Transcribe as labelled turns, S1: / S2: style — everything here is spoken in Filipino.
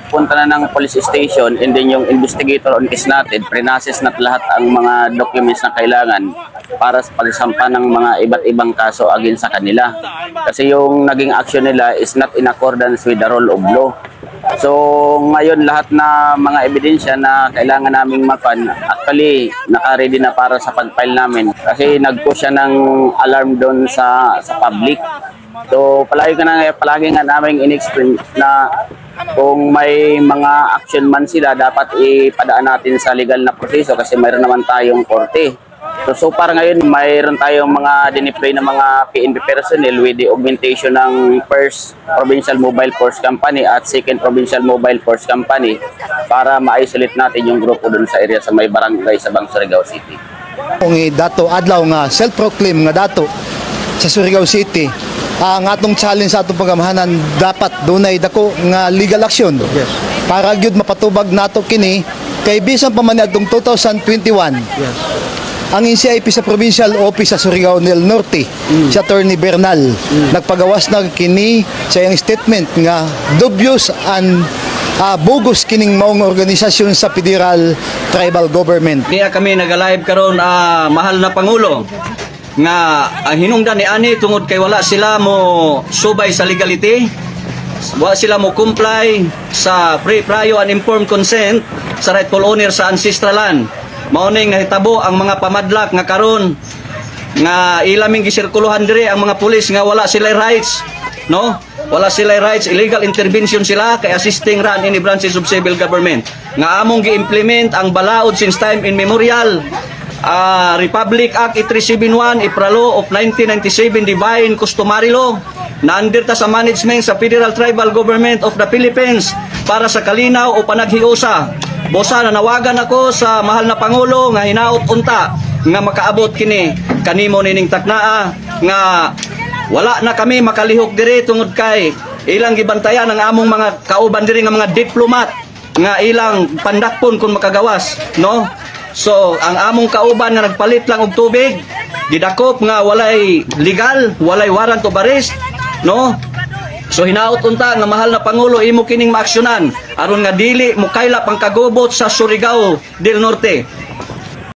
S1: punta na ng police station, and then yung investigator on case natin, pre-process na lahat ang mga documents na kailangan para sa pagsampa ng mga iba't ibang kaso against sa kanila. Kasi yung naging action nila is not in accordance with the rule of law. So ngayon lahat na mga ebidensya na kailangan naming mapan, actually naka-ready na para sa pag-file namin. Kasi nag-push siya ng alarm doon sa public. So palagi nga namin in-explain na kung may mga action man sila, dapat ipadaan natin sa legal na proseso kasi mayroon naman tayong korte. So far ngayon, mayroon tayong mga dineploy na mga PNP personnel with the augmentation ng 1st Provincial Mobile Force Company at 2nd Provincial Mobile Force Company para ma-isolate natin yung grupo dun sa area sa may barangay sa Bang, Surigao City.
S2: Kung dato adlaw nga self-proclaim nga dato sa Surigao City, ang atong challenge sa atong pagamahanan dapat dunay dako nga legal action. Yes. Para gyud mapatubag nato kini kay bisan pa man adtong 2021. Yes. Ang NCIP sa Provincial Office sa Surigao del Norte, si Attorney Bernal, nagpagawas na kini sa iyang statement nga dubious and bogus kining maong organisasyon sa federal tribal government.
S3: Kaya kami nag-live karon, mahal na Pangulo, nga hinungdan ni ani tungod kay wala sila mo subay sa legality, wala sila mo comply sa free, prior and informed consent sa rightful owner sa ancestral land. Mauning nahitabo ang mga pamadlak nga karon nga ilaming gisirkuluhan dire ang mga pulis nga wala sila rights, no? Wala sila rights, illegal intervention sila kay assisting run in the branches of civil government. Nga among gi-implement ang balaod since time immemorial. Republic Act 8371, Ipralo of 1997, Divine Customary Law, na under ta sa management sa Federal Tribal Government of the Philippines para sa kalinaw o panaghiusa. Bosa, nanawagan ako sa mahal na Pangulo nga hinaot unta nga makaabot kini kanimo nining taknaa nga wala na kami makalihok diri tungod kay ilang gibantayan ang among mga kauban diri nga mga diplomat nga ilang pandakpon kung makagawas, no? So, ang among kauban nga nagpalit lang og tubig, gidakop nga walay legal, walay warrant of arrest, no? So, hinaot unta nga mahal na Pangulo, imo kining maaksyonan aron nga dili mo kaylap ang kagubot sa Surigao del Norte.